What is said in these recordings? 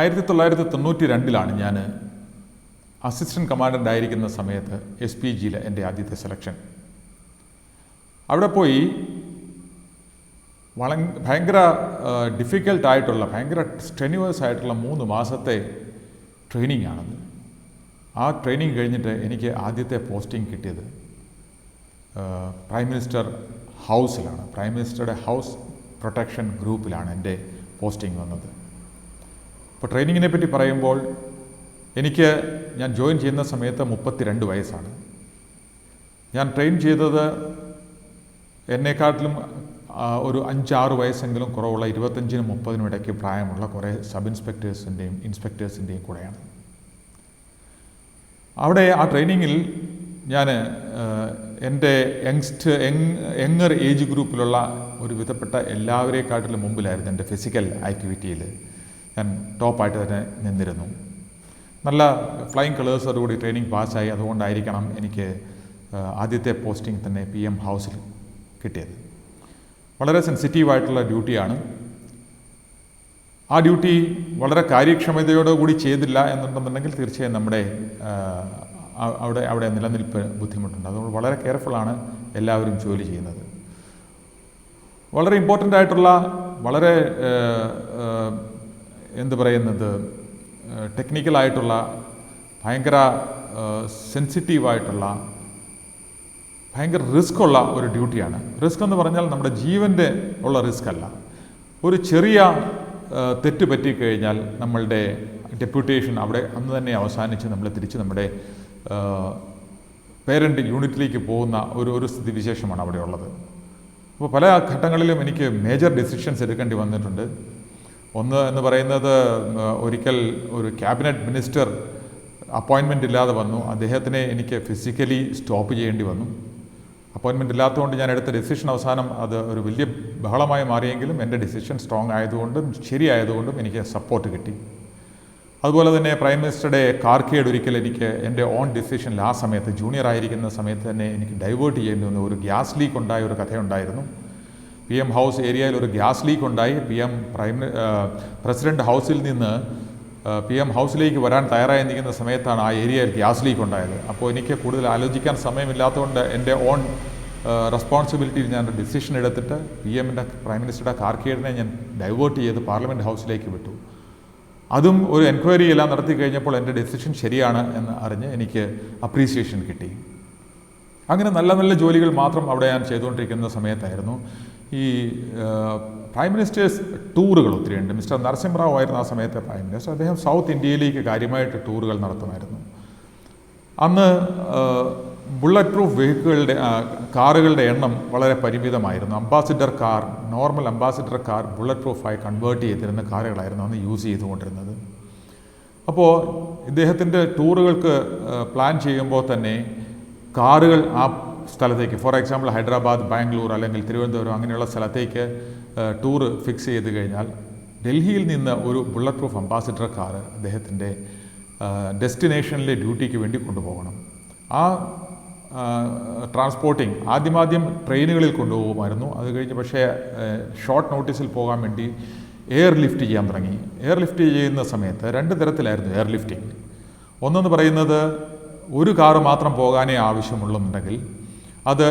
1992 ഞാൻ assistant commandant ആയിരിക്കുന്ന സമയത്ത് SPGയിൽ എൻ്റെ ആദ്യത്തെ സെലക്ഷൻ. അവിടെ പോയി ഭയങ്കര ഡിഫിക്കൽട്ടായിട്ടുള്ള ഭയങ്കര സ്ട്രെനുവേഴ്സ് ആയിട്ടുള്ള 3 മാസത്തെ ട്രെയിനിങ് ആണത്. ആ ട്രെയിനിങ് കഴിഞ്ഞിട്ട് എനിക്ക് ആദ്യത്തെ പോസ്റ്റിംഗ് കിട്ടിയത് പ്രൈം മിനിസ്റ്റർ ഹൗസിലാണ്. പ്രൈം മിനിസ്റ്ററുടെ ഹൗസ് പ്രൊട്ടക്ഷൻ ഗ്രൂപ്പിലാണ് എൻ്റെ പോസ്റ്റിംഗ് വന്നത്. അപ്പോൾ ട്രെയിനിങ്ങിനെ പറ്റി പറയുമ്പോൾ ഞാൻ ജോയിൻ ചെയ്യുന്ന സമയത്ത് 32 വയസ്സാണ്. ഞാൻ ട്രെയിൻ ചെയ്തത് എന്നെക്കാട്ടിലും ഒരു 5-6 വയസ്സെങ്കിലും കുറവുള്ള 25-നും 30-നും ഇടയ്ക്ക് പ്രായമുള്ള കുറേ സബ് ഇൻസ്പെക്ടേഴ്സിൻ്റെയും ഇൻസ്പെക്ടേഴ്സിൻ്റെയും കൂടെയാണ്. അവിടെ ആ ട്രെയിനിങ്ങിൽ ഞാൻ എൻ്റെ യങ്ങർ ഏജ് ഗ്രൂപ്പിലുള്ള ഒരു വിധപ്പെട്ട എല്ലാവരെക്കാട്ടിലും മുമ്പിലായിരുന്നു. എൻ്റെ ഫിസിക്കൽ ആക്ടിവിറ്റിയിൽ ഞാൻ ടോപ്പായിട്ട് തന്നെ നിന്നിരുന്നു. നല്ല ഫ്ലൈയിങ് കളേഴ്സോടുകൂടി ട്രെയിനിങ് പാസ്സായി. അതുകൊണ്ടായിരിക്കണം എനിക്ക് ആദ്യത്തെ പോസ്റ്റിംഗ് തന്നെ PM ഹൗസിൽ കിട്ടിയത്. വളരെ സെൻസിറ്റീവായിട്ടുള്ള ഡ്യൂട്ടിയാണ്. ആ ഡ്യൂട്ടി വളരെ കാര്യക്ഷമതയോടുകൂടി ചെയ്തില്ല എന്നുണ്ടെന്നുണ്ടെങ്കിൽ തീർച്ചയായും നമ്മുടെ അവിടെ നിലനിൽപ്പ് ബുദ്ധിമുട്ടുണ്ട്. അതുകൊണ്ട് വളരെ കെയർഫുള്ളാണ് എല്ലാവരും ജോലി ചെയ്യുന്നത്. വളരെ ഇമ്പോർട്ടൻ്റ് ആയിട്ടുള്ള വളരെ ടെക്നിക്കലായിട്ടുള്ള ഭയങ്കര സെൻസിറ്റീവായിട്ടുള്ള ഭയങ്കര റിസ്ക്കുള്ള ഒരു ഡ്യൂട്ടിയാണ്. റിസ്ക് എന്ന് പറഞ്ഞാൽ നമ്മുടെ ജീവൻ്റെ ഉള്ള റിസ്ക് അല്ല. ഒരു ചെറിയ തെറ്റ് പറ്റിക്കഴിഞ്ഞാൽ നമ്മളുടെ ഡെപ്യൂട്ടേഷൻ അവിടെ അന്ന് തന്നെ അവസാനിച്ച് നമ്മൾ തിരിച്ച് നമ്മുടെ പേരൻ്റ് യൂണിറ്റിലേക്ക് പോകുന്ന ഒരു സ്ഥിതിവിശേഷമാണ് അവിടെ ഉള്ളത്. അപ്പോൾ പല ഘട്ടങ്ങളിലും എനിക്ക് മേജർ ഡിസിഷൻസ് എടുക്കേണ്ടി വന്നിട്ടുണ്ട്. ഒന്ന് എന്ന് പറയുന്നത്, ഒരിക്കൽ ഒരു ക്യാബിനറ്റ് മിനിസ്റ്റർ അപ്പോയിൻമെൻ്റ് ഇല്ലാതെ വന്നു. അദ്ദേഹത്തിനെ എനിക്ക് ഫിസിക്കലി സ്റ്റോപ്പ് ചെയ്യേണ്ടി വന്നു. അപ്പോയിൻമെൻ്റ് ഇല്ലാത്തതുകൊണ്ട് ഞാൻ എടുത്ത ഡിസിഷൻ അവസാനം അത് ഒരു വലിയ ബഹളമായി മാറിയെങ്കിലും എൻ്റെ ഡിസിഷൻ സ്ട്രോങ് ആയതുകൊണ്ടും ശരിയായതുകൊണ്ടും എനിക്ക് സപ്പോർട്ട് കിട്ടി. അതുപോലെ തന്നെ പ്രൈം മിനിസ്റ്ററുടെ കാർക്കേഡ് ഒരിക്കൽ എനിക്ക് എൻ്റെ ഓൺ ഡിസിഷനിൽ ആ സമയത്ത് ജൂനിയർ ആയിരിക്കുന്ന സമയത്ത് തന്നെ എനിക്ക് ഡൈവേർട്ട് ചെയ്യേണ്ടി വന്നു. ഒരു ഗ്യാസ് ലീക്ക് ഉണ്ടായ ഒരു കഥയുണ്ടായിരുന്നു. PM ഹൗസ് ഏരിയയിൽ ഒരു ഗ്യാസ് ലീക്ക് ഉണ്ടായി. പ്രസിഡന്റ് ഹൗസിൽ നിന്ന് PM ഹൗസിലേക്ക് വരാൻ തയ്യാറായി നിൽക്കുന്ന സമയത്താണ് ആ ഏരിയയിൽ ഗ്യാസ് ലീക്ക് ഉണ്ടായത്. അപ്പോൾ എനിക്ക് കൂടുതൽ ആലോചിക്കാൻ സമയമില്ലാത്തതുകൊണ്ട് എൻ്റെ ഓൺ റെസ്പോൺസിബിലിറ്റിയിൽ ഞാൻ ഡിസിഷൻ എടുത്തിട്ട് പ്രൈം മിനിസ്റ്ററുടെ കാർക്കേഡിനെ ഞാൻ ഡൈവേർട്ട് ചെയ്ത് പാർലമെൻറ്റ് ഹൗസിലേക്ക് വിട്ടു. അതും ഒരു എൻക്വയറി എല്ലാം നടത്തി കഴിഞ്ഞപ്പോൾ എൻ്റെ ഡിസിഷൻ ശരിയാണ് എന്ന് അറിഞ്ഞ് എനിക്ക് അപ്രീസിയേഷൻ കിട്ടി. അങ്ങനെ നല്ല നല്ല ജോലികൾ മാത്രം അവിടെ ഞാൻ ചെയ്തുകൊണ്ടിരിക്കുന്ന സമയത്തായിരുന്നു ഈ പ്രൈം മിനിസ്റ്റേഴ്സ് ടൂറുകൾ ഒത്തിരിയുണ്ട്. മിസ്റ്റർ നരസിംഹറാവു ആയിരുന്നു ആ സമയത്തെ പ്രൈം മിനിസ്റ്റർ. അദ്ദേഹം സൗത്ത് ഇന്ത്യയിലേക്ക് കാര്യമായിട്ട് ടൂറുകൾ നടത്തുമായിരുന്നു. അന്ന് ബുള്ളറ്റ് പ്രൂഫ് കാറുകളുടെ എണ്ണം വളരെ പരിമിതമായിരുന്നു. നോർമൽ അംബാസിഡർ കാർ ബുള്ളറ്റ് പ്രൂഫായി കൺവേർട്ട് ചെയ്തിരുന്ന കാറുകളായിരുന്നു അന്ന് യൂസ് ചെയ്തുകൊണ്ടിരുന്നത്. അപ്പോൾ ഇദ്ദേഹത്തിൻ്റെ ടൂറുകൾക്ക് പ്ലാൻ ചെയ്യുമ്പോൾ തന്നെ കാറുകൾ ആ സ്ഥലത്തേക്ക്, ഫോർ എക്സാമ്പിൾ ഹൈദരാബാദ്, ബാംഗ്ലൂർ അല്ലെങ്കിൽ തിരുവനന്തപുരം അങ്ങനെയുള്ള സ്ഥലത്തേക്ക് ടൂറ് ഫിക്സ് ചെയ്ത് കഴിഞ്ഞാൽ ഡൽഹിയിൽ നിന്ന് ഒരു ബുള്ളറ്റ് പ്രൂഫ് അംബാസിഡർ കാർ അദ്ദേഹത്തിൻ്റെ ഡെസ്റ്റിനേഷനിലെ ഡ്യൂട്ടിക്ക് വേണ്ടി കൊണ്ടുപോകണം. ആ ട്രാൻസ്പോർട്ടിങ് ആദ്യം ട്രെയിനുകളിൽ കൊണ്ടുപോകുമായിരുന്നു. അത് കഴിഞ്ഞ് പക്ഷേ ഷോർട്ട് നോട്ടീസിൽ പോകാൻ വേണ്ടി എയർ ലിഫ്റ്റ് ചെയ്യാൻ തുടങ്ങി. എയർ ലിഫ്റ്റ് ചെയ്യുന്ന സമയത്ത് 2 തരത്തിലായിരുന്നു എയർ ലിഫ്റ്റിംഗ്. ഒന്നെന്ന് പറയുന്നത് ഒരു കാറ് മാത്രം പോകാനേ ആവശ്യമുള്ളെന്നുണ്ടെങ്കിൽ അത്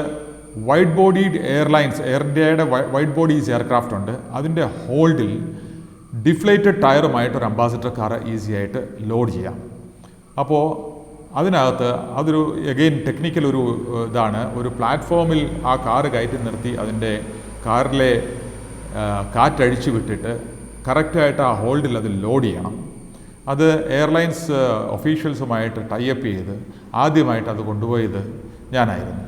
വൈഡ് ബോഡീഡ് എയർലൈൻസ്, എയർ ഇന്ത്യയുടെ വൈഡ് ബോഡീസ് എയർക്രാഫ്റ്റ് ഉണ്ട്. അതിൻ്റെ ഹോൾഡിൽ ഡിഫ്ലേറ്റഡ് ടയറുമായിട്ട് ഒരു അംബാസിഡർ കാർ ഈസി ആയിട്ട് ലോഡ് ചെയ്യാം. അപ്പോൾ അതിനകത്ത് അതൊരു ടെക്നിക്കൽ ഒരു ഇതാണ്. ഒരു പ്ലാറ്റ്ഫോമിൽ ആ കാറ് കയറ്റി നിർത്തി അതിൻ്റെ കാറിലെ കാറ്റഴിച്ചു വിട്ടിട്ട് കറക്റ്റായിട്ട് ആ ഹോൾഡിൽ അത് ലോഡ് ചെയ്യണം. അത് എയർലൈൻസ് ഒഫീഷ്യൽസുമായിട്ട് ടൈപ്പ് ചെയ്ത് ആദ്യമായിട്ട് അത് കൊണ്ടുപോയത് ഞാനായിരുന്നു.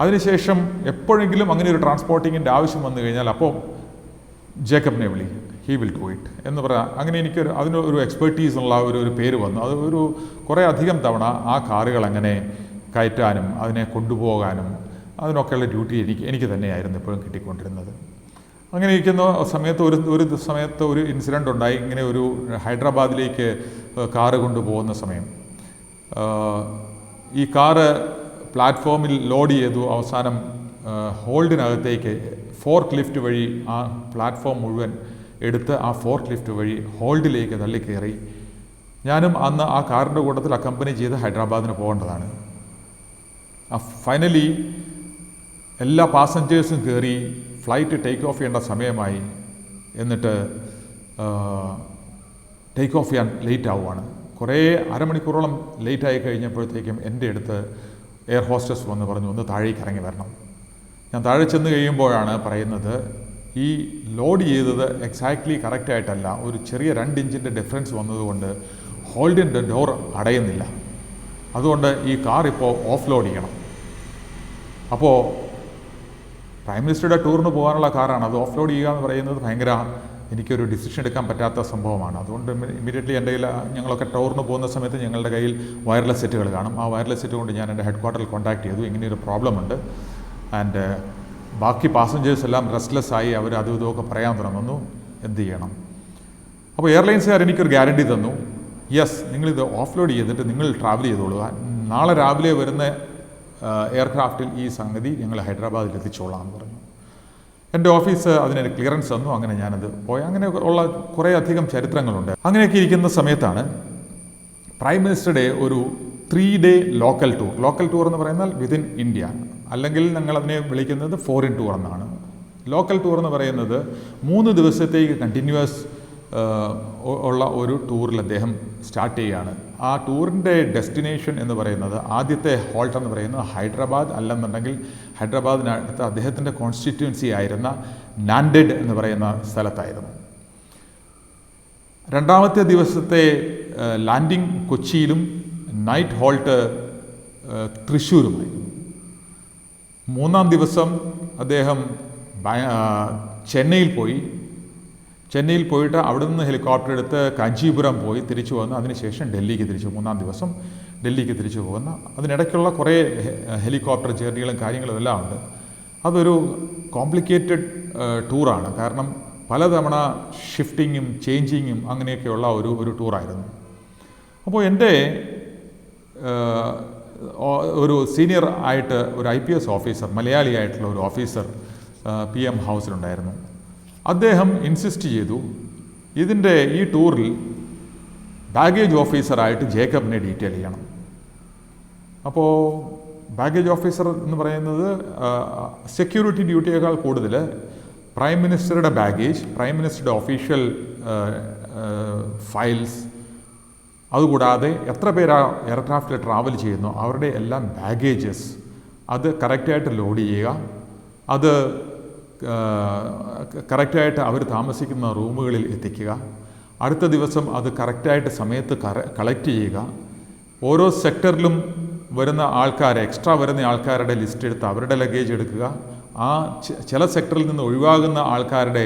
അതിനുശേഷം എപ്പോഴെങ്കിലും അങ്ങനെ ഒരു ട്രാൻസ്പോർട്ടിങ്ങിൻ്റെ ആവശ്യം വന്നു കഴിഞ്ഞാൽ അപ്പോൾ ജേക്കബിനെ വിളി, ഹീ വിൽ ഡു ഇറ്റ് എന്ന് പറയാം. അങ്ങനെ അതിനൊരു എക്സ്പെർട്ടീസ് ഉള്ള ഒരു പേര് വന്നു. അത് കുറേ അധികം തവണ ആ കാറുകൾ അങ്ങനെ കയറ്റാനും അതിനെ കൊണ്ടുപോകാനും അതിനൊക്കെയുള്ള ഡ്യൂട്ടി എനിക്ക് തന്നെയായിരുന്നു എപ്പോഴും കിട്ടിക്കൊണ്ടിരുന്നത്. അങ്ങനെ ഇരിക്കുന്ന സമയത്ത് ഒരു ഇൻസിഡൻ്റ് ഉണ്ടായി. ഇങ്ങനെ ഒരു ഹൈദരാബാദിലേക്ക് കാറ് കൊണ്ടുപോകുന്ന സമയം ഈ കാറ് പ്ലാറ്റ്ഫോമിൽ ലോഡ് ചെയ്തു. അവസാനം ഹോൾഡിനകത്തേക്ക് ഫോർക്ക് ലിഫ്റ്റ് വഴി ആ പ്ലാറ്റ്ഫോം മുഴുവൻ എടുത്ത് ആ ഫോർക്ക് ലിഫ്റ്റ് വഴി ഹോൾഡിലേക്ക് തള്ളിക്കയറി. ഞാനും അന്ന് ആ കാറിൻ്റെ കൂട്ടത്തിൽ അക്കമ്പനി ചെയ്ത് ഹൈദരാബാദിന് പോകേണ്ടതാണ്. ഫൈനലി എല്ലാ പാസഞ്ചേഴ്സും കയറി ഫ്ലൈറ്റ് ടേക്ക് ഓഫ് ചെയ്യേണ്ട സമയമായി. എന്നിട്ട് ടേക്ക് ഓഫ് ചെയ്യാൻ ലേറ്റ് ആവുകയാണ്. കുറേ അരമണിക്കൂറോളം ലേറ്റായി കഴിഞ്ഞപ്പോഴത്തേക്കും എൻ്റെ അടുത്ത് എയർ ഹോസ്റ്റസ് വന്ന് പറഞ്ഞു, ഒന്ന് താഴേക്ക് ഇറങ്ങി വരണം. ഞാൻ താഴെ ചെന്ന് കഴിയുമ്പോഴാണ് പറയുന്നത്, ഈ ലോഡ് ചെയ്തത് എക്സാക്ട്ലി കറക്റ്റായിട്ടല്ല, ഒരു ചെറിയ 2 ഇഞ്ചിൻ്റെ ഡിഫറൻസ് വന്നതുകൊണ്ട് ഹോൾഡിൻ്റെ ഡോർ അടയുന്നില്ല. അതുകൊണ്ട് ഈ കാർ ഇപ്പോൾ ഓഫ് ലോഡ് ചെയ്യണം. അപ്പോൾ പ്രൈം മിനിസ്റ്ററുടെ ടൂറിന് പോകാനുള്ള കാറാണ്, അത് ഓഫ് ലോഡ് ചെയ്യുക എന്ന് പറയുന്നത് ഭയങ്കര എനിക്കൊരു ഡിസിഷൻ എടുക്കാൻ പറ്റാത്ത സംഭവമാണ്. അതുകൊണ്ട് ഇമ്മീഡിയറ്റ്ലി എൻ്റെ കയ്യിൽ, ഞങ്ങളൊക്കെ ടൂറിന് പോകുന്ന സമയത്ത് ഞങ്ങളുടെ കയ്യിൽ വയർലെസ് സെറ്റുകൾ കാണും. ആ വയർലെസ് സെറ്റ് കൊണ്ട് ഞാൻ എൻ്റെ ഹെഡ് ക്വാർട്ടറിൽ കോൺടാക്ട് ചെയ്തു, ഇങ്ങനെയൊരു പ്രോബ്ലം ഉണ്ട്. ആൻഡ് ബാക്കി പാസഞ്ചേഴ്സ് എല്ലാം റെസ്റ്റ്ലെസ് ആയി, അവർ അതും ഇതുമൊക്കെ പറയാൻ തുടങ്ങുന്നു, എന്ത് ചെയ്യണം. അപ്പോൾ എയർലൈൻസുകാർ എനിക്കൊരു ഗ്യാരണ്ടി തന്നു, യെസ്, നിങ്ങളിത് ഓഫ് ലോഡ് ചെയ്തിട്ട് നിങ്ങൾ ട്രാവൽ ചെയ്തോളുക, നാളെ രാവിലെ വരുന്ന എയർക്രാഫ്റ്റിൽ ഈ സംഗതി ഞങ്ങൾ ഹൈദരാബാദിൽ എത്തിച്ചോളാം എന്ന് പറഞ്ഞു. എൻ്റെ ഓഫീസ് അതിനൊരു ക്ലിയറൻസ് തന്നു. അങ്ങനെ ഞാനത് പോയി. അങ്ങനെ ഉള്ള കുറേ അധികം ചരിത്രങ്ങളുണ്ട്. അങ്ങനെയൊക്കെ ഇരിക്കുന്ന സമയത്താണ് പ്രൈം മിനിസ്റ്ററുടെ ഒരു 3 day local tour. Local tour എന്ന് പറയുന്നാൽ വിതിൻ ഇന്ത്യ, അല്ലെങ്കിൽ ഞങ്ങളതിനെ വിളിക്കുന്നത് ഫോറിൻ ടൂർ എന്നാണ്. ലോക്കൽ ടൂർ എന്ന് പറയുന്നത് 3 ദിവസത്തേക്ക് കണ്ടിന്യൂസ് ഉള്ള ഒരു ടൂറിൽ അദ്ദേഹം സ്റ്റാർട്ട് ചെയ്യുകയാണ്. ആ ടൂറിൻ്റെ ഡെസ്റ്റിനേഷൻ എന്ന് പറയുന്നത്, ആദ്യത്തെ ഹോൾട്ട് എന്ന് പറയുന്നത് ഹൈദരാബാദ്, അല്ലെന്നുണ്ടെങ്കിൽ ഹൈദരാബാദിനടുത്ത് അദ്ദേഹത്തിൻ്റെ കോൺസ്റ്റിറ്റ്യുവൻസി ആയിരുന്ന നാൻഡെഡ് എന്ന് പറയുന്ന സ്ഥലത്തായിരുന്നു. 2ാമത്തെ ദിവസത്തെ ലാൻഡിംഗ് കൊച്ചിയിലും നൈറ്റ് ഹോൾട്ട് തൃശ്ശൂരുമായിരുന്നു. 3-ാം ദിവസം അദ്ദേഹം ചെന്നൈയിൽ പോയിട്ട് അവിടെ നിന്ന് ഹെലികോപ്റ്റർ എടുത്ത് കാഞ്ചീപുരം പോയി തിരിച്ചു വന്ന് അതിനുശേഷം ഡൽഹിക്ക് തിരിച്ചു. 3-ാം ദിവസം ഡൽഹിക്ക് തിരിച്ചു പോകുന്ന, അതിനിടയ്ക്കുള്ള കുറേ ഹെലികോപ്റ്റർ ജേർണികളും കാര്യങ്ങളും എല്ലാം ഉണ്ട്. അതൊരു കോംപ്ലിക്കേറ്റഡ് ടൂറാണ്. കാരണം പലതവണ ഷിഫ്റ്റിങ്ങും ചേഞ്ചിങ്ങും അങ്ങനെയൊക്കെയുള്ള ഒരു ടൂറായിരുന്നു. അപ്പോൾ എൻ്റെ ഒരു സീനിയർ ആയിട്ട് ഒരു IPS ഓഫീസർ, മലയാളിയായിട്ടുള്ള ഒരു ഓഫീസർ PM ഹൗസിലുണ്ടായിരുന്നു. അദ്ദേഹം ഇൻസിസ്റ്റ് ചെയ്തു, ഈ ടൂറിൽ ബാഗേജ് ഓഫീസറായിട്ട് ജേക്കബിനെ ഡീറ്റെയിൽ ചെയ്യണം. അപ്പോൾ ബാഗേജ് ഓഫീസർ എന്ന് പറയുന്നത് സെക്യൂരിറ്റി ഡ്യൂട്ടിയേക്കാൾ കൂടുതൽ പ്രൈം മിനിസ്റ്ററുടെ ബാഗേജ്, പ്രൈം മിനിസ്റ്ററുടെ ഒഫീഷ്യൽ ഫയൽസ്, അതുകൂടാതെ എത്ര പേര് എയർക്രാഫ്റ്റിൽ ട്രാവൽ ചെയ്യുന്നു അവരുടെ എല്ലാം ബാഗേജസ് അത് കറക്റ്റായിട്ട് ലോഡ് ചെയ്യുക, അത് കറക്റ്റായിട്ട് അവർ താമസിക്കുന്ന റൂമുകളിൽ എത്തിക്കുക, അടുത്ത ദിവസം അത് കറക്റ്റായിട്ട് സമയത്ത് കളക്ട് ചെയ്യുക, ഓരോ സെക്ടറിലും വരുന്ന ആൾക്കാരെ, എക്സ്ട്രാ വരുന്ന ആൾക്കാരുടെ ലിസ്റ്റ് എടുത്ത് അവരുടെ ലഗേജ് എടുക്കുക, ആ ചില സെക്ടറിൽ നിന്ന് ഒഴിവാകുന്ന ആൾക്കാരുടെ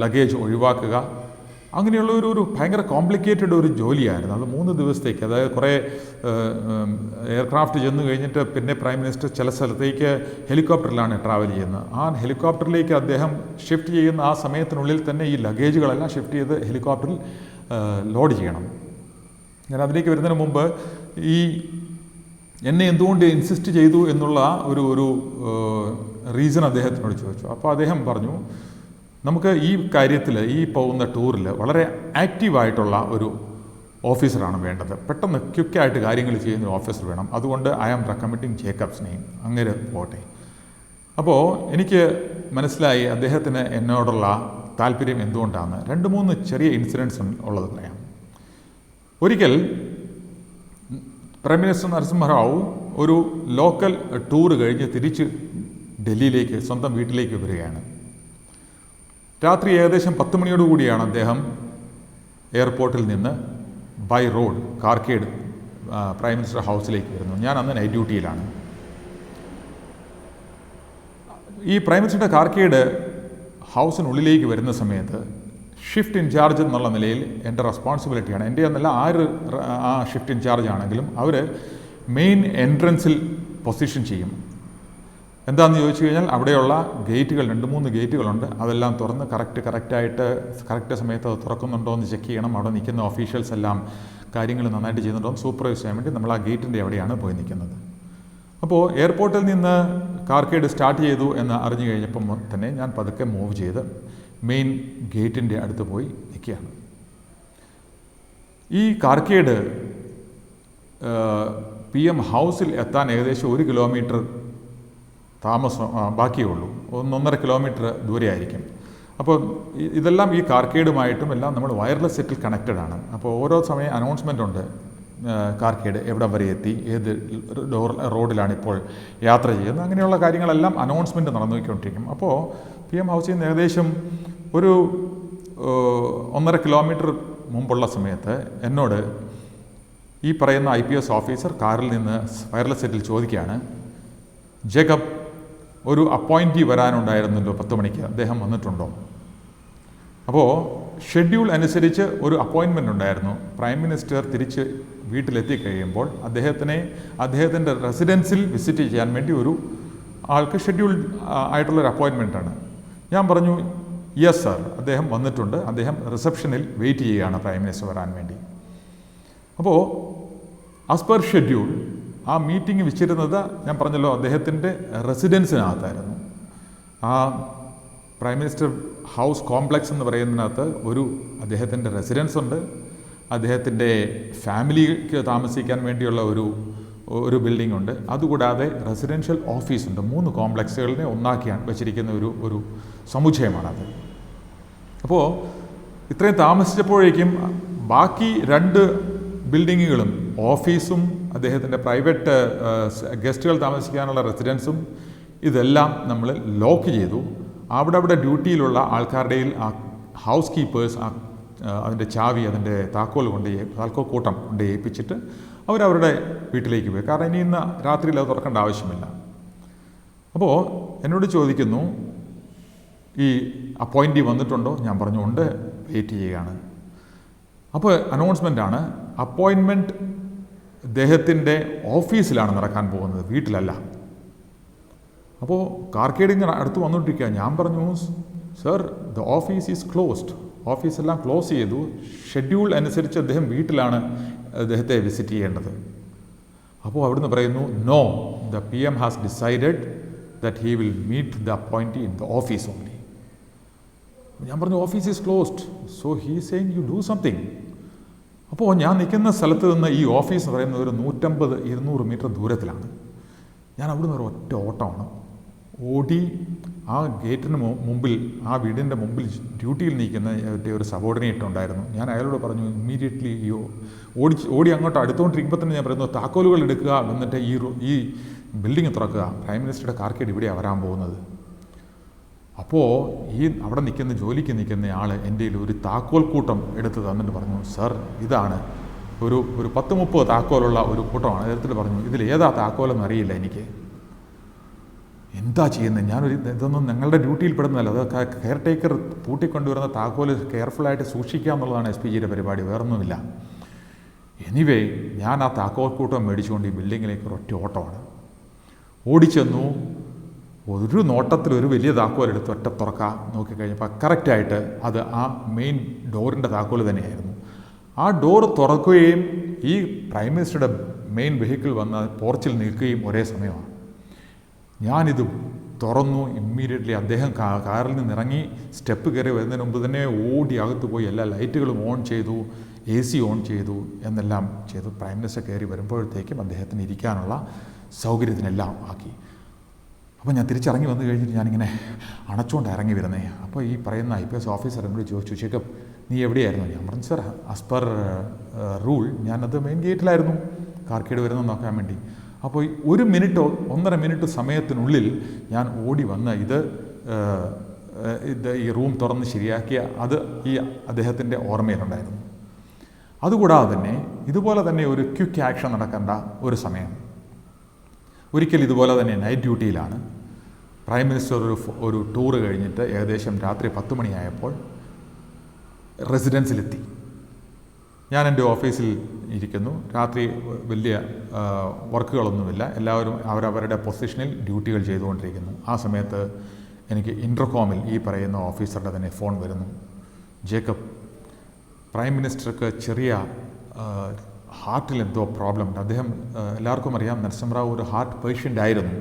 ലഗേജ് ഒഴിവാക്കുക. അങ്ങനെയുള്ള ഒരു ഭയങ്കര കോംപ്ലിക്കേറ്റഡ് ഒരു ജോലിയായിരുന്നു അത്. 3 ദിവസത്തേക്ക്, അതായത് കുറേ എയർക്രാഫ്റ്റ് ചെന്ന് കഴിഞ്ഞിട്ട് പിന്നെ പ്രൈം മിനിസ്റ്റർ ചില സ്ഥലത്തേക്ക് ഹെലികോപ്റ്ററിലാണ് ട്രാവൽ ചെയ്യുന്നത്. ആ ഹെലികോപ്റ്ററിലേക്ക് അദ്ദേഹം ഷിഫ്റ്റ് ചെയ്യുന്ന ആ സമയത്തിനുള്ളിൽ തന്നെ ഈ ലഗേജുകളെല്ലാം ഷിഫ്റ്റ് ചെയ്ത് ഹെലികോപ്റ്ററിൽ ലോഡ് ചെയ്യണം. ഞാൻ അതിലേക്ക് വരുന്നതിന് മുമ്പ് എന്നെ എന്തുകൊണ്ട് ഇൻസിസ്റ്റ് ചെയ്തു എന്നുള്ള ഒരു റീസൺ അദ്ദേഹത്തിനോട് ചോദിച്ചു. അപ്പോൾ അദ്ദേഹം പറഞ്ഞു, നമുക്ക് ഈ കാര്യത്തിൽ, ഈ പോകുന്ന ടൂറിൽ വളരെ ആക്റ്റീവായിട്ടുള്ള ഒരു ഓഫീസറാണ് വേണ്ടത്, പെട്ടെന്ന് ക്വിക്കായിട്ട് കാര്യങ്ങൾ ചെയ്യുന്ന ഒരു ഓഫീസർ വേണം, അതുകൊണ്ട് I am recommending Jacob's name, അങ്ങനെ പോട്ടെ. അപ്പോൾ എനിക്ക് മനസ്സിലായി അദ്ദേഹത്തിന് എന്നോടുള്ള താല്പര്യം എന്തുകൊണ്ടാണ്. 2-3 ചെറിയ ഇൻസിഡൻസ് ഉള്ളത് പറയാം. ഒരിക്കൽ പ്രൈം മിനിസ്റ്റർ നരസിംഹറാവു ഒരു ലോക്കൽ ടൂർ കഴിഞ്ഞ് തിരിച്ച് ഡൽഹിയിലേക്ക്, സ്വന്തം വീട്ടിലേക്ക് വരികയാണ്. രാത്രി ഏകദേശം 10 മണിയോടുകൂടിയാണ് അദ്ദേഹം എയർപോർട്ടിൽ നിന്ന് by road carcade prime minister ഹൗസിലേക്ക് വരുന്നത്. ഞാൻ അന്ന് നൈറ്റ് ഡ്യൂട്ടിയിലാണ്. ഈ പ്രൈം മിനിസ്റ്ററുടെ കാർക്കേഡ് ഹൗസിനുള്ളിലേക്ക് വരുന്ന സമയത്ത് ഷിഫ്റ്റ് ഇൻചാർജ് എന്നുള്ള നിലയിൽ എൻ്റെ റെസ്പോൺസിബിലിറ്റിയാണ്. എൻ്റെ എന്നല്ല, ആ ഷിഫ്റ്റ് ഇൻചാർജ് ആണെങ്കിലും അവർ മെയിൻ എൻട്രൻസിൽ പൊസിഷൻ ചെയ്യും. എന്താണെന്ന് ചോദിച്ചു കഴിഞ്ഞാൽ, അവിടെയുള്ള ഗേറ്റുകൾ 2-3 ഗേറ്റുകളുണ്ട്, അതെല്ലാം തുറന്ന് കറക്റ്റ് സമയത്ത് അത് തുറക്കുന്നുണ്ടോ എന്ന് ചെക്ക് ചെയ്യണം. അവിടെ നിൽക്കുന്ന ഓഫീഷ്യൽസ് എല്ലാം കാര്യങ്ങൾ നന്നായിട്ട് ചെയ്യുന്നുണ്ടോ എന്ന് സൂപ്പർവൈസ് ചെയ്യാൻ വേണ്ടി നമ്മൾ ആ ഗേറ്റിൻ്റെ അവിടെയാണ് പോയി നിൽക്കുന്നത്. അപ്പോൾ എയർപോർട്ടിൽ നിന്ന് കാർക്കേഡ് സ്റ്റാർട്ട് ചെയ്തു എന്ന് അറിഞ്ഞു കഴിഞ്ഞപ്പം തന്നെ ഞാൻ പതുക്കെ മൂവ് ചെയ്ത് മെയിൻ ഗേറ്റിൻ്റെ അടുത്ത് പോയി നിൽക്കുകയാണ്. ഈ കാർക്കേഡ് PM ഹൗസിൽ എത്താൻ ഏകദേശം 1 കിലോമീറ്റർ താമസം ബാക്കിയേ ഉള്ളൂ. 1.5 കിലോമീറ്റർ ദൂരെ ആയിരിക്കും. അപ്പോൾ ഇതെല്ലാം ഈ കാർക്കേഡുമായിട്ടും എല്ലാം നമ്മൾ വയർലെസ് സെറ്റിൽ കണക്റ്റഡ് ആണ്. അപ്പോൾ ഓരോ സമയം അനൗൺസ്മെൻ്റ് ഉണ്ട്, കാർക്കേഡ് എവിടെ വരെ എത്തി, ഏത് റോഡിലാണ് ഇപ്പോൾ യാത്ര ചെയ്യുന്നത്, അങ്ങനെയുള്ള കാര്യങ്ങളെല്ലാം അനൗൺസ്മെൻറ്റ് നടന്നുകൊണ്ടിരിക്കും. അപ്പോൾ PM ഹൗസിൽ നിന്ന് ഏകദേശം ഒരു 1.5 കിലോമീറ്റർ മുമ്പുള്ള സമയത്ത് എന്നോട് ഈ പറയുന്ന IPS ഓഫീസർ കാറിൽ നിന്ന് വയർലെസ് സെറ്റിൽ ചോദിക്കുകയാണ്, ജേക്കബ്, ഒരു അപ്പോയിൻറ്റി വരാനുണ്ടായിരുന്നല്ലോ 10 മണിക്ക്, അദ്ദേഹം വന്നിട്ടുണ്ടോ? അപ്പോൾ ഷെഡ്യൂൾ അനുസരിച്ച് ഒരു അപ്പോയിൻമെൻ്റ് ഉണ്ടായിരുന്നു. പ്രൈം മിനിസ്റ്റർ തിരിച്ച് വീട്ടിലെത്തിക്കഴിയുമ്പോൾ അദ്ദേഹത്തിൻ്റെ റെസിഡൻസിൽ വിസിറ്റ് ചെയ്യാൻ വേണ്ടി ഒരു ആൾക്ക് ഷെഡ്യൂൾ ആയിട്ടുള്ളൊരു അപ്പോയിൻമെൻറ്റാണ്. ഞാൻ പറഞ്ഞു, യെസ് സാർ, അദ്ദേഹം വന്നിട്ടുണ്ട്, അദ്ദേഹം റിസപ്ഷനിൽ വെയിറ്റ് ചെയ്യുകയാണ് പ്രൈം മിനിസ്റ്റർ വരാൻ വേണ്ടി. അപ്പോൾ ആസ് പെർ ഷെഡ്യൂൾ ആ മീറ്റിംഗ് വെച്ചിരുന്നത് ഞാൻ പറഞ്ഞല്ലോ അദ്ദേഹത്തിൻ്റെ റെസിഡൻസിനകത്തായിരുന്നു. ആ പ്രൈം മിനിസ്റ്റർ ഹൗസ് കോംപ്ലക്സ് എന്ന് പറയുന്നതിനകത്ത് അദ്ദേഹത്തിൻ്റെ റെസിഡൻസ് ഉണ്ട്, അദ്ദേഹത്തിൻ്റെ ഫാമിലിക്ക് താമസിക്കാൻ വേണ്ടിയുള്ള ഒരു ബിൽഡിംഗ് ഉണ്ട്, അതുകൂടാതെ റെസിഡൻഷ്യൽ ഓഫീസുണ്ട്. 3 കോംപ്ലക്സുകളിനെ ഒന്നാക്കിയാണ് വെച്ചിരിക്കുന്ന ഒരു സമുച്ചയമാണത്. അപ്പോൾ ഇത്രയും താമസിച്ചപ്പോഴേക്കും ബാക്കി 2 ബിൽഡിങ്ങുകളും, ഓഫീസും അദ്ദേഹത്തിൻ്റെ പ്രൈവറ്റ് ഗസ്റ്റുകൾ താമസിക്കാനുള്ള റെസിഡൻസും, ഇതെല്ലാം നമ്മൾ ലോക്ക് ചെയ്തു. അവിടെ ഡ്യൂട്ടിയിലുള്ള ആൾക്കാരുടെ ആ ഹൗസ് കീപ്പേഴ്സ് അതിൻ്റെ ചാവി, അതിൻ്റെ താക്കോൽ കൂട്ടം കൊണ്ട് ഏൽപ്പിച്ചിട്ട് അവരവരുടെ വീട്ടിലേക്ക് പോയി. കാരണം ഇന്ന് രാത്രിയിൽ അത് തുറക്കേണ്ട ആവശ്യമില്ല. അപ്പോൾ എന്നോട് ചോദിക്കുന്നു, ഈ അപ്പോയിൻറ്റി വന്നിട്ടുണ്ടോ? ഞാൻ പറഞ്ഞു, ഉണ്ട്, വെയിറ്റ് ചെയ്യുകയാണ്. അപ്പോൾ അനൗൺസ്മെൻ്റ് ആണ്, അപ്പോയിൻമെൻറ്റ് അദ്ദേഹത്തിൻ്റെ ഓഫീസിലാണ് നടക്കാൻ പോകുന്നത്, വീട്ടിലല്ല. അപ്പോൾ കാർക്കേഡിങ് അടുത്ത് വന്നുകൊണ്ടിരിക്കുക. ഞാൻ പറഞ്ഞു, sir, the office is closed, ഓഫീസെല്ലാം ക്ലോസ് ചെയ്തു, ഷെഡ്യൂൾ അനുസരിച്ച് അദ്ദേഹം വീട്ടിലാണ് അദ്ദേഹത്തെ വിസിറ്റ് ചെയ്യേണ്ടത്. അപ്പോൾ അവിടുന്ന് പറയുന്നു, no, the PM has decided that he will meet the appointee in the office only. ഞാൻ പറഞ്ഞു, office is closed, so he saying you do something. അപ്പോൾ ഞാൻ നിൽക്കുന്ന സ്ഥലത്ത് നിന്ന് ഈ ഓഫീസ് എന്ന് പറയുന്നത് ഒരു 150-200 മീറ്റർ ദൂരത്തിലാണ്. ഞാൻ അവിടുന്ന് ഒരു ഒറ്റ ഓട്ടമാണ് ഓടി ആ ഗേറ്റിന് മുമ്പിൽ, ആ വീടിൻ്റെ മുമ്പിൽ ഡ്യൂട്ടിയിൽ നിൽക്കുന്ന ഒരു സബോർഡിനേറ്റ് ഉണ്ടായിരുന്നു. ഞാൻ അയാളോട് പറഞ്ഞു, ഇമ്മീഡിയറ്റ്ലി ഓടി അങ്ങോട്ട് അടുത്തുകൊണ്ടിരിക്കുമ്പോൾ തന്നെ ഞാൻ പറയുന്നു, താക്കോലുകൾ എടുക്കുക, എന്നിട്ട് ഈ ബിൽഡിംഗ് തുറക്കുക, പ്രൈം മിനിസ്റ്ററുടെ കാർക്കേഡ് ഇവിടെയാണ് വരാൻ പോകുന്നത്. അപ്പോൾ അവിടെ ജോലിക്ക് നിൽക്കുന്ന ആൾ എൻ്റെ ഒരു താക്കോൽ കൂട്ടം എടുത്ത് തന്നിട്ട് പറഞ്ഞു, സർ, ഇതാണ് ഒരു 10-30 താക്കോലുള്ള ഒരു കൂട്ടമാണ്. എടുത്തിട്ട് പറഞ്ഞു, ഇതിലേതാ താക്കോലെന്ന് അറിയില്ല എനിക്ക്, എന്താ ചെയ്യുന്നത്? ഇതൊന്നും ഞങ്ങളുടെ ഡ്യൂട്ടിയിൽ പെടുന്നതല്ല, അത് കെയർ ടേക്കർ പൂട്ടിക്കൊണ്ടുവരുന്ന താക്കോൽ കെയർഫുള്ളായിട്ട് സൂക്ഷിക്കുക എന്നുള്ളതാണ് SPGയുടെ പരിപാടി, വേറൊന്നുമില്ല. എനിവേ ഞാൻ ആ താക്കോൽ കൂട്ടം മേടിച്ചുകൊണ്ട് ഈ ബിൽഡിങ്ങിലേക്ക് ഒരൊറ്റ ഓട്ടമാണ്. ഓടിച്ചെന്നു, ഒരു നോട്ടത്തിൽ ഒരു വലിയ താക്കോൽ എടുത്ത് ഒറ്റ തുറക്കാൻ നോക്കിക്കഴിഞ്ഞപ്പോൾ കറക്റ്റായിട്ട് അത് ആ മെയിൻ ഡോറിൻ്റെ താക്കോൽ തന്നെയായിരുന്നു. ആ ഡോർ തുറക്കുകയും ഈ പ്രൈം മിനിസ്റ്ററുടെ മെയിൻ വെഹിക്കിൾ വന്ന് പോർച്ചിൽ നിൽക്കുകയും ഒരേ സമയമാണ്. ഞാനിത് തുറന്നു. ഇമ്മീഡിയറ്റ്ലി അദ്ദേഹം കാറിൽ നിന്നിറങ്ങി സ്റ്റെപ്പ് കയറി വരുന്നതിന് മുമ്പ് തന്നെ ഓടി അകത്ത് പോയി എല്ലാ ലൈറ്റുകളും ഓൺ ചെയ്തു, AC ഓൺ ചെയ്തു, എന്നെല്ലാം ചെയ്തു. പ്രൈം മിനിസ്റ്റർ കയറി വരുമ്പോഴത്തേക്കും അദ്ദേഹത്തിന് ഇരിക്കാനുള്ള സൗകര്യത്തിനെല്ലാം ആക്കി. അപ്പോൾ ഞാൻ തിരിച്ചിറങ്ങി വന്നു കഴിഞ്ഞിട്ട് ഞാനിങ്ങനെ അണച്ചുകൊണ്ട് ഇറങ്ങി വരുന്നേ. അപ്പോൾ ഈ പറയുന്ന IPS ഓഫീസർ എന്നോട് ചോദിച്ചു, ജേക്കബ്, നീ എവിടെയായിരുന്നു? ഞാൻ പറഞ്ഞു, സർ, ആസ് പെർ റൂൾ ഞാനത് മെയിൻ ഗേറ്റിലായിരുന്നു, കാർക്കേഡ് വരുന്നത് നോക്കാൻ വേണ്ടി. അപ്പോൾ 1 മിനിറ്റോ 1.5 മിനിറ്റ് സമയത്തിനുള്ളിൽ ഞാൻ ഓടി വന്ന് ഈ റൂം തുറന്ന് ശരിയാക്കിയ അത് ഈ അദ്ദേഹത്തിൻ്റെ ഓർമ്മയിലുണ്ടായിരുന്നു. അതുകൂടാതെ തന്നെ ഇതുപോലെ തന്നെ ഒരു ക്വിക്ക് ആക്ഷൻ നടക്കേണ്ട ഒരു സമയം. ഒരിക്കൽ ഇതുപോലെ തന്നെ നൈറ്റ് ഡ്യൂട്ടിയിലാണ്. പ്രൈം മിനിസ്റ്റർ ഒരു ടൂറ് കഴിഞ്ഞിട്ട് ഏകദേശം രാത്രി 10 മണിയായപ്പോൾ റെസിഡൻസിലെത്തി. ഞാൻ എൻ്റെ ഓഫീസിൽ ഇരിക്കുന്നു. രാത്രി വലിയ വർക്കുകളൊന്നുമില്ല, എല്ലാവരും അവരവരുടെ പൊസിഷനിൽ ഡ്യൂട്ടികൾ ചെയ്തുകൊണ്ടിരിക്കുന്നു. ആ സമയത്ത് എനിക്ക് ഇൻ്റർകോമിൽ ഈ പറയുന്ന ഓഫീസറുടെ തന്നെ ഫോൺ വരുന്നു. ജേക്കബ്, പ്രൈം മിനിസ്റ്റർക്ക് ചെറിയ ഹാർട്ടിൽ എന്തോ പ്രോബ്ലം ഉണ്ട്. അദ്ദേഹം എല്ലാവർക്കും അറിയാം, നരസിംഹറാവു ഒരു ഹാർട്ട് പേഷ്യൻ്റ് ആയിരുന്നു.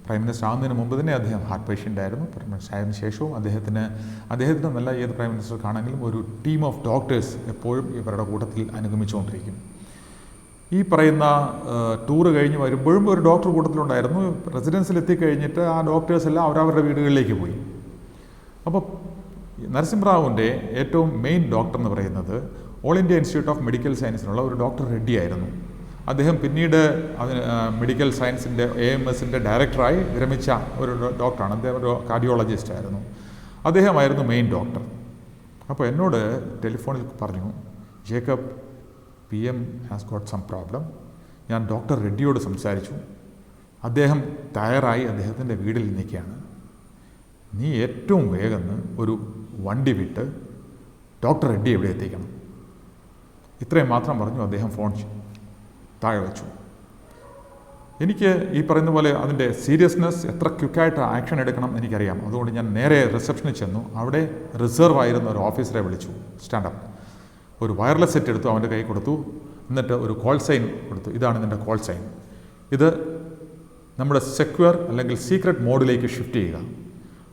പ്രൈം മിനിസ്റ്റർ ആവുന്നതിന് മുമ്പ് തന്നെ അദ്ദേഹം ഹാർട്ട് പേഷ്യൻ്റ് ആയിരുന്നു. പ്രൈം മിനിസ്റ്റർ ആയതിനു ശേഷവും അദ്ദേഹത്തിന് നല്ല ഏത് പ്രൈം മിനിസ്റ്റർക്കാണെങ്കിലും ഒരു ടീം ഓഫ് ഡോക്ടേഴ്സ് എപ്പോഴും ഇവരുടെ കൂട്ടത്തിൽ അനുഗമിച്ചുകൊണ്ടിരിക്കും. ഈ പറയുന്ന ടൂറ് കഴിഞ്ഞ് വരുമ്പോഴും ഒരു ഡോക്ടർ കൂട്ടത്തിലുണ്ടായിരുന്നു. റെസിഡൻസിൽ എത്തിക്കഴിഞ്ഞിട്ട് ആ ഡോക്ടേഴ്സ് എല്ലാം അവരവരുടെ വീടുകളിലേക്ക് പോയി. അപ്പോൾ നരസിംഹറാവുവിൻ്റെ ഏറ്റവും മെയിൻ ഡോക്ടർ എന്ന് പറയുന്നത് all India institute of medical സയൻസിനുള്ള ഒരു ഡോക്ടർ റെഡ്ഡി ആയിരുന്നു. അദ്ദേഹം പിന്നീട് മെഡിക്കൽ സയൻസിൻ്റെ AMSൻ്റെ ഡയറക്ടറായി വിരമിച്ച ഒരു ഡോക്ടറാണ്. അദ്ദേഹം ഒരു കാർഡിയോളജിസ്റ്റ് ആയിരുന്നു. അദ്ദേഹമായിരുന്നു മെയിൻ ഡോക്ടർ. അപ്പോൾ എന്നോട് ടെലിഫോണിൽ പറഞ്ഞു, Jacob, PM has got some problem. ഞാൻ ഡോക്ടർ റെഡ്ഡിയോട് സംസാരിച്ചു. അദ്ദേഹം തയ്യാറായി അദ്ദേഹത്തിൻ്റെ വീട്ടിൽ നിൽക്കുകയാണ്. നീ ഏറ്റവും വേഗം ഒരു വണ്ടി വിട്ട് ഡോക്ടർ റെഡ്ഡി എവിടെ എത്തിക്കണം. ഇത്രയും മാത്രം പറഞ്ഞു. അദ്ദേഹം ഫോൺ താഴെ വെച്ചു. എനിക്ക് ഈ പറയുന്ന പോലെ അതിൻ്റെ സീരിയസ്നെസ്, എത്ര ക്വിക്കായിട്ട് ആക്ഷൻ എടുക്കണം എനിക്കറിയാം. അതുകൊണ്ട് ഞാൻ നേരെ റിസപ്ഷനിൽ ചെന്നു. അവിടെ റിസർവ് ആയിരുന്ന ഒരു ഓഫീസറെ വിളിച്ചു. സ്റ്റാൻഡപ്പ് ഒരു വയർലെസ് സെറ്റ് എടുത്തു, അവൻ്റെ കൈ കൊടുത്തു. എന്നിട്ട് ഒരു കോൾ സൈൻ കൊടുത്തു. ഇതാണ് ഇതിൻ്റെ കോൾ സൈൻ. ഇത് നമ്മുടെ സെക്യൂർ അല്ലെങ്കിൽ സീക്രട്ട് മോഡിലേക്ക് ഷിഫ്റ്റ് ചെയ്യുക.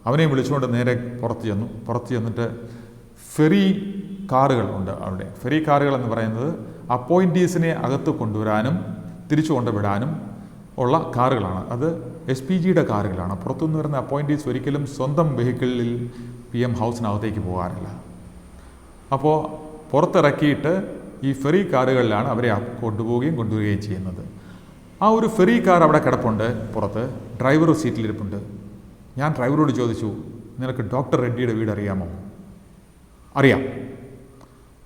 അവനെ വിളിച്ചുകൊണ്ട് നേരെ പുറത്ത് ചെന്നിട്ട് ഫെറി കാറുകൾ ഉണ്ട് അവിടെ. ഫെറി കാറുകൾ എന്ന് പറയുന്നത് അപ്പോയിൻറ്റീസിനെ അകത്ത് കൊണ്ടുവരാനും തിരിച്ചു കൊണ്ടുവിടാനും ഉള്ള കാറുകളാണ്. അത് SPGയുടെ കാറുകളാണ്. പുറത്തുനിന്ന് വരുന്ന അപ്പോയിൻറ്റീസ് ഒരിക്കലും സ്വന്തം വെഹിക്കിളിൽ PM ഹൗസിനകത്തേക്ക് പോകാറില്ല. അപ്പോൾ പുറത്തിറക്കിയിട്ട് ഈ ഫെറി കാറുകളിലാണ് അവരെ കൊണ്ടുപോവുകയും ചെയ്യുന്നത്. ആ ഒരു ഫെറി കാർ അവിടെ കിടപ്പുണ്ട്. പുറത്ത് ഡ്രൈവർ സീറ്റിലിരിപ്പുണ്ട്. ഞാൻ ഡ്രൈവറോട് ചോദിച്ചു, നിനക്ക് ഡോക്ടർ റെഡ്ഡിയുടെ വീട് അറിയാമോ? അറിയാം.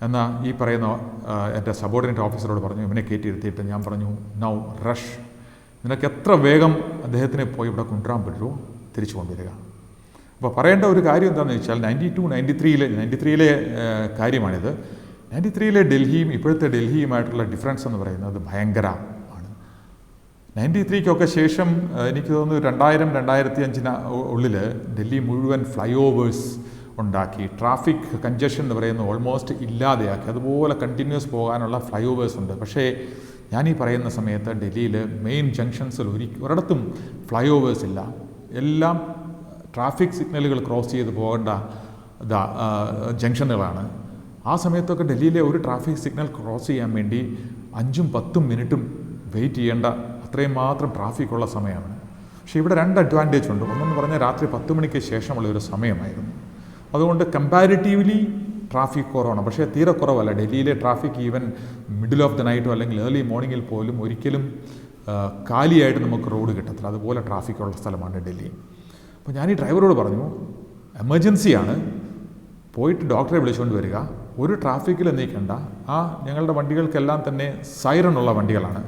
എന്നാൽ ഈ പറയുന്ന എൻ്റെ സബോർഡിനേറ്റ് ഓഫീസറോട് പറഞ്ഞു, ഇവനെ കയറ്റിയിരുത്തിയിട്ട് ഞാൻ പറഞ്ഞു, നൗ റഷ്, നിനക്ക് എത്ര വേഗം അദ്ദേഹത്തിനെ പോയി ഇവിടെ കൊണ്ടുവരാൻ പറ്റുമോ തിരിച്ചു കൊണ്ടുവരിക. അപ്പോൾ പറയേണ്ട ഒരു കാര്യം എന്താണെന്ന് വെച്ചാൽ 93-ലെ കാര്യമാണിത്. 93-ലെ ഡൽഹിയും ഇപ്പോഴത്തെ ഡൽഹിയുമായിട്ടുള്ള ഡിഫറൻസ് എന്ന് പറയുന്നത് ഭയങ്കരമാണ്. 93-ക്കൊക്കെ ശേഷം എനിക്ക് തോന്നുന്നു 2000-2005 ഉള്ളിൽ ഡൽഹി മുഴുവൻ ഫ്ലൈ ഓവേഴ്സ് ഉണ്ടാക്കി. ട്രാഫിക് കൺജഷൻ എന്ന് പറയുന്നത് ഓൾമോസ്റ്റ് ഇല്ലാതെയാക്കി. അതുപോലെ കണ്ടിന്യൂസ് പോകാനുള്ള ഫ്ലൈ ഓവേഴ്സ് ഉണ്ട്. പക്ഷേ ഞാനീ പറയുന്ന സമയത്ത് ഡൽഹിയിൽ മെയിൻ ജംഗ്ഷൻസിൽ ഒരിടത്തും ഫ്ലൈ ഓവേഴ്സ് ഇല്ല. എല്ലാം ട്രാഫിക് സിഗ്നലുകൾ ക്രോസ് ചെയ്ത് പോകേണ്ട ജംഗ്ഷനുകളാണ്. ആ സമയത്തൊക്കെ ഡൽഹിയിലെ ഒരു ട്രാഫിക് സിഗ്നൽ ക്രോസ് ചെയ്യാൻ വേണ്ടി 5-10 മിനിറ്റും വെയിറ്റ് ചെയ്യേണ്ട അത്രയും മാത്രം ട്രാഫിക്കുള്ള സമയമാണ്. പക്ഷേ ഇവിടെ 2 അഡ്വാൻറ്റേജ് ഉണ്ട്. ഒന്നെന്ന് പറഞ്ഞാൽ രാത്രി 10 മണിക്ക് ശേഷമുള്ള ഒരു സമയമായിരുന്നു. അതുകൊണ്ട് കമ്പാരിറ്റീവ്ലി ട്രാഫിക് കുറവാണ്. പക്ഷേ തീരെ കുറവല്ല. ഡൽഹിയിലെ traffic even middle of the നൈറ്റോ അല്ലെങ്കിൽ ഏർലി മോർണിംഗിൽ പോലും ഒരിക്കലും കാലിയായിട്ട് നമുക്ക് റോഡ് കിട്ടത്തില്ല. അതുപോലെ ട്രാഫിക്കുള്ള സ്ഥലമാണ് ഡൽഹി. അപ്പോൾ ഞാൻ ഈ ഡ്രൈവറോട് പറഞ്ഞു, എമർജൻസിയാണ്, പോയിട്ട് ഡോക്ടറെ വിളിച്ചുകൊണ്ട് വരിക. ഒരു ട്രാഫിക്കിൽ നീക്കണ്ട. ഞങ്ങളുടെ വണ്ടികൾക്കെല്ലാം തന്നെ സൈറൺ ഉള്ള വണ്ടികളാണ്.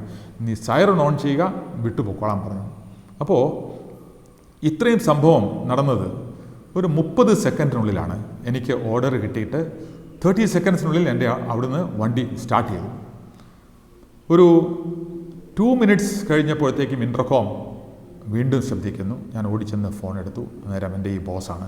നീ സൈറൺ ഓൺ ചെയ്യുക, വിട്ടുപൊക്കോളാൻ പറഞ്ഞു. അപ്പോൾ ഇത്രയും സംഭവം നടന്നത് ഒരു 30 സെക്കൻഡിനുള്ളിലാണ്. എനിക്ക് ഓർഡർ കിട്ടിയിട്ട് 30 സെക്കൻഡ്സിനുള്ളിൽ എൻ്റെ അവിടുന്ന് വണ്ടി സ്റ്റാർട്ട് ചെയ്തു. ഒരു 2 മിനിറ്റ്സ് കഴിഞ്ഞപ്പോഴത്തേക്കും ഇൻ്റർകോം വീണ്ടും ശബ്ദിക്കുന്നു. ഞാൻ ഓടിച്ചെന്ന് ഫോൺ എടുത്തു. നേരം എൻ്റെ ഈ ബോസാണ്.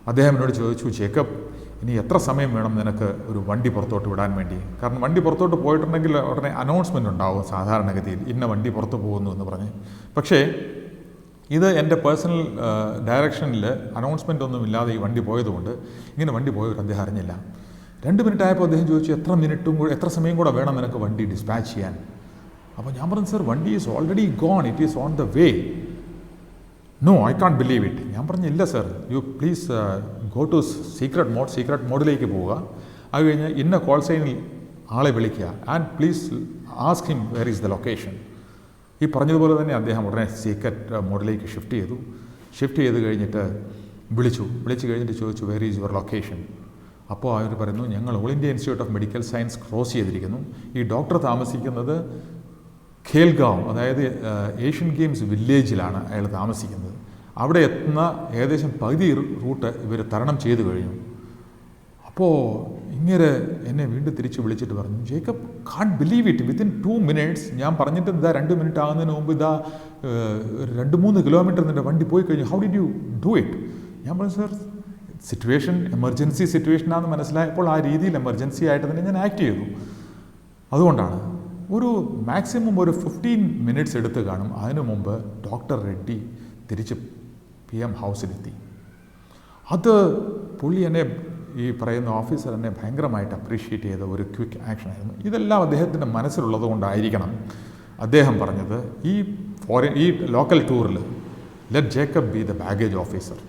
അദ്ദേഹം എന്നോട് ചോദിച്ചു, ജേക്കബ്, ഇനി എത്ര സമയം വേണം നിനക്ക് ഒരു വണ്ടി പുറത്തോട്ട് വിടാൻ വേണ്ടി? കാരണം വണ്ടി പുറത്തോട്ട് പോയിട്ടുണ്ടെങ്കിൽ ഉടനെ അനൗൺസ്മെൻ്റ് ഉണ്ടാവും സാധാരണഗതിയിൽ, ഇന്ന വണ്ടി പുറത്ത് പോകുന്നു എന്ന് പറഞ്ഞ്. പക്ഷേ ഇത് എൻ്റെ പേഴ്സണൽ ഡയറക്ഷനിൽ അനൗൺസ്മെൻ്റ് ഒന്നും ഇല്ലാതെ ഈ വണ്ടി പോയതുകൊണ്ട് ഇങ്ങനെ വണ്ടി പോയവർ അദ്ദേഹം അറിഞ്ഞില്ല. 2 മിനിറ്റ് ആയപ്പോൾ അദ്ദേഹം ചോദിച്ചു, എത്ര സമയം കൂടെ വേണം നിനക്ക് വണ്ടി ഡിസ്പാച്ച് ചെയ്യാൻ? അപ്പോൾ ഞാൻ പറഞ്ഞു, സർ, വണ്ടി is already gone, it is on the way. No, I can't believe it. ഞാൻ പറഞ്ഞു, ഇല്ല sir, you please go to secret മോഡിലേക്ക് പോവുക. അത് കഴിഞ്ഞ് ഇന്ന കോൾ സൈനിൽ ആളെ വിളിക്കുക. And please ask him where is the location. ഈ പറഞ്ഞതുപോലെ തന്നെ അദ്ദേഹം ഉടനെ സീക്രട്ട് മോഡിലേക്ക് ഷിഫ്റ്റ് ചെയ്ത് കഴിഞ്ഞിട്ട് വിളിച്ചു കഴിഞ്ഞിട്ട് ചോദിച്ചു, വെയർ ഈസ് യുവർ ലൊക്കേഷൻ? അപ്പോൾ അവർ പറയുന്നു, ഞങ്ങൾ all India institute of medical science cross ചെയ്തിരിക്കുന്നു. ഈ ഡോക്ടർ താമസിക്കുന്നത് ഖേൽഗാവ്, അതായത് ഏഷ്യൻ ഗെയിംസ് വില്ലേജിലാണ് അയാൾ താമസിക്കുന്നത്. അവിടെ എത്തുന്ന ഏകദേശം പകുതി റൂട്ട് ഇവർ തരണം ചെയ്തു കഴിഞ്ഞു. അപ്പോൾ ഇങ്ങനെ എന്നെ വീണ്ടും തിരിച്ച് വിളിച്ചിട്ട് പറഞ്ഞു, Jacob, can't believe it, within 2 minutes. ഞാൻ പറഞ്ഞിട്ട് 2 മിനിറ്റ് ആകുന്നതിന് മുമ്പ് 2-3 കിലോമീറ്റർ നിൻ്റെ വണ്ടി പോയി കഴിഞ്ഞു. How did you do it? ഞാൻ പറഞ്ഞു, സർ, സിറ്റുവേഷൻ എമർജൻസി സിറ്റുവേഷനാണെന്ന് മനസ്സിലായപ്പോൾ ആ രീതിയിൽ എമർജൻസി ആയിട്ട് തന്നെ ഞാൻ ആക്ട് ചെയ്തു. അതുകൊണ്ടാണ്. ഒരു മാക്സിമം ഒരു 15 മിനിറ്റ്സ് എടുത്ത് കാണും. അതിനു മുമ്പ് ഡോക്ടർ റെഡ്ഡി തിരിച്ച് PM ഹൗസിലെത്തി. അത് പുള്ളി എന്നെ, ഈ പറയുന്ന ഓഫീസർ എന്നെ ഭയങ്കരമായിട്ട് അപ്രീഷിയേറ്റ് ചെയ്ത ഒരു ക്വിക്ക് ആക്ഷനായിരുന്നു. ഇതെല്ലാം അദ്ദേഹത്തിൻ്റെ മനസ്സിലുള്ളത് കൊണ്ടായിരിക്കണം അദ്ദേഹം പറഞ്ഞത് ഈ ലോക്കൽ ടൂറിൽ let Jacob be the baggage officer.